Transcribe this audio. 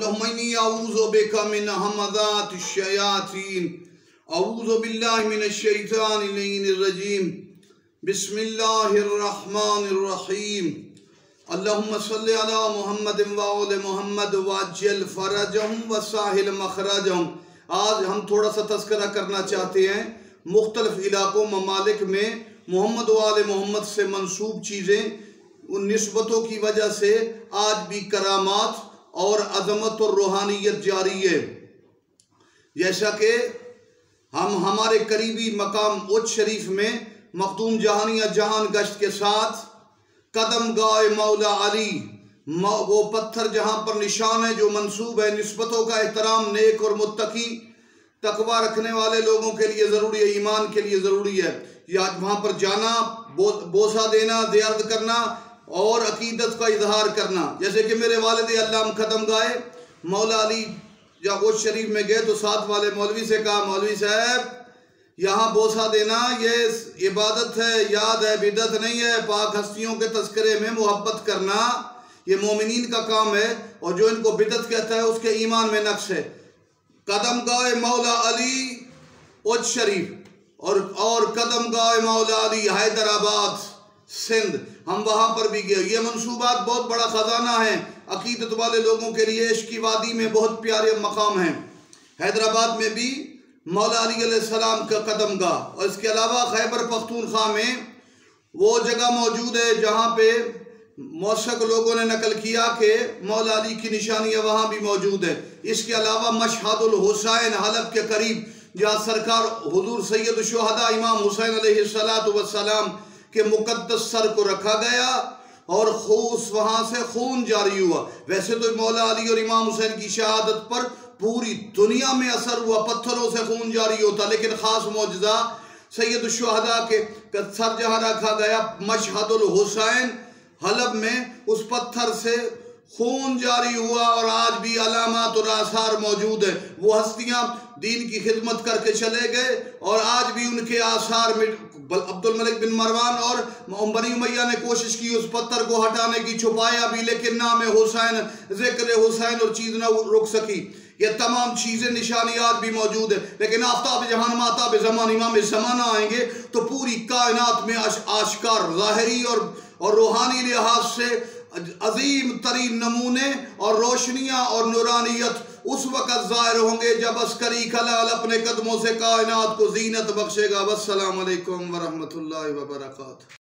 अल्लाहुम्मा इन्नी अऊज़ु बिका मिन हमज़ातिश शयातीन अऊज़ु बिल्लाहि मिनश शैतानिर रजीम बिस्मिल्लाहिर रहमानिर रहीम अल्लाहुम्मा सल्लि अला मुहम्मदिन व आले मुहम्मद वअज्जिल फरजहुम व साहिल मखरजहुम। आज हम थोड़ा सा तज़किरा करना चाहते हैं मुख्तलिफ इलाकों ममालिक में मोहम्मद व आले मोहम्मद से मंसूब चीज़ें उन निस्बतों की वजह से आज भी करामात और अज़मत और रूहानियत जारी है। जैसा कि हम हमारे करीबी मकाम उच्च शरीफ में मखदूम जहानिया जहान गश्त के साथ कदम गाए मौला अली, वो पत्थर जहाँ पर निशान है जो मंसूब है, निस्बतों का एहतराम नेक और मुत्तकी तकवा रखने वाले लोगों के लिए ज़रूरी है, ईमान के लिए ज़रूरी है। या वहाँ पर जाना, बोसा देना, ज़ियारत करना और अकीदत का इजहार करना। जैसे कि मेरे वालिद अल्लाह कदम गाए मौला अली जब उस शरीफ में गए तो साथ वाले मौलवी से कहा, मौलवी साहब यहाँ बोसा देना ये इबादत है, याद है, बिदत नहीं है। पाक हस्तियों के तस्करे में मोहब्बत करना ये मोमिनीन का काम है और जो इनको बिदत कहता है उसके ईमान में नक्स है। कदम गाए मौला अली उच्च शरीफ और कदम गाए मौला अली हैदराबाद सिंध, हम वहाँ पर भी गए। ये मंसूबात बहुत बड़ा ख़जाना है अकीदत वाले लोगों के लिए। इश्क की वादी में बहुत प्यारे मकाम हैं। हैदराबाद में भी मौला अली अलैहिस्सलाम का कदम गाह और इसके अलावा खैबर पख्तूनख्वा में वो जगह मौजूद है जहाँ पे मौसक लोगों ने नकल किया कि मौला अली की निशानियाँ वहाँ भी मौजूद है। इसके अलावा मशहदुल हुसैन हलब के करीब जहाँ सरकार हुजूर सैयद शुहदा इमाम हुसैन अलैहिस्सलातु वस्सलाम के मुकद्दस सर को रखा गया और वहाँ से खून जारी हुआ। वैसे तो मौला अली और इमाम हुसैन की शहादत पर पूरी दुनिया में असर हुआ, पत्थरों से खून जारी होता, लेकिन ख़ास मौजज़ा सैयद शुहदा के सर जहाँ रखा गया मशहदुल हुसैन हलब में, उस पत्थर से खून जारी हुआ और आज भी अलामात और आसार मौजूद है। वो हस्तियाँ दीन की खिदमत करके चले गए और आज भी उनके आसार में अब्दुल मलिक बिन मरवान और बनी उमैया ने कोशिश की उस पत्थर को हटाने की, छुपाया भी, लेकिन नाम हुसैन, जिक्र हुसैन और चीज़ न रुक सकी। ये तमाम चीज़ें निशानी आज भी मौजूद है। लेकिन आफ्ताब जहान माताब ज़मान इमाम ज़माना आएंगे तो पूरी कायनात में आश्कार ज़ाहिरी और रूहानी लिहाज से अजीम तरीन नमूने और रोशनियाँ और नूरानियत उस वक़्त ज़ाहिर होंगे जब अस्करी खलाल अपने कदमों से कायनात को जीनत बख्शेगा। वस्सलामु अलैकुम व रहमतुल्लाहि व बरकातुहू।